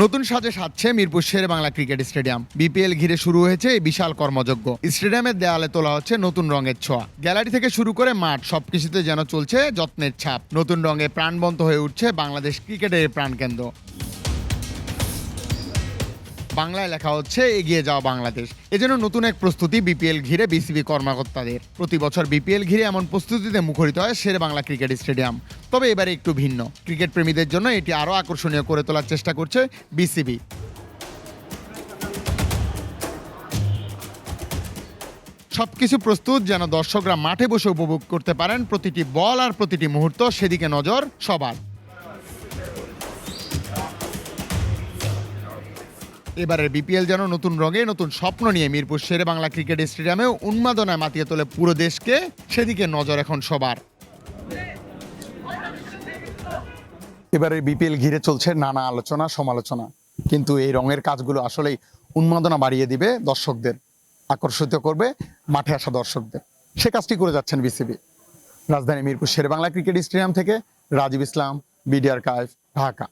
নতুন সাজে সাজছে মিরপুর শেরে Bangla cricket stadium. BPL ঘিরে শুরু হয়েছে এই বিশাল কর্মযজ্ঞ। স্টেডিয়ামের দেয়ালে তোলা হচ্ছে নতুন রঙের ছোঁয়া। গ্যালারি থেকে শুরু করে মাঠ, সবকিছুতে যেন চলছে যত্নের ছাপ। নতুন রঙে প্রাণবন্ত হয়ে উঠছে বাংলাদেশ ক্রিকেটের প্রাণকেন্দ্র। বাংলায় লেখা হচ্ছে এগিয়ে যাওয়া বাংলাদেশ। এজন্য নতুন এক প্রস্তুতি বিপিএল ঘিরে বিসিবি কর্মকর্তাদের। প্রতি বছর বিপিএল ঘিরে এমন প্রস্তুতিতে মুখরিত হয় শেরে বাংলা ক্রিকেট স্টেডিয়াম। তবে এবারে একটু ভিন্ন। ক্রিকেট প্রেমীদের জন্য এটি আরও আকর্ষণীয় করে তোলার চেষ্টা করছে বিসিবি। সবকিছু প্রস্তুত যেন দর্শকরা মাঠে বসে উপভোগ করতে পারেন প্রতিটি বল আর প্রতিটি মুহূর্ত, সেদিকে নজর সবার। এবারের বিপিএল যেন নতুন রঙে নতুন স্বপ্ন নিয়ে মিরপুর শেরে বাংলা ক্রিকেট স্টেডিয়ামে উন্মাদনায় মাতিয়ে তোলে পুরো দেশকে, সেদিকে নজর এখন সবার। এবারে বিপিএল ঘিরে চলছে নানা আলোচনা সমালোচনা, কিন্তু এই রঙের কাজগুলো আসলেই উন্মাদনা বাড়িয়ে দিবে দর্শকদের, আকর্ষিত করবে মাঠে আসা দর্শকদের। সে কাজটি করে যাচ্ছেন বিসিবি। রাজধানী মিরপুর শেরে বাংলা ক্রিকেট স্টেডিয়াম থেকে রাজীব ইসলাম, বিডিআর কাইফ, ঢাকা।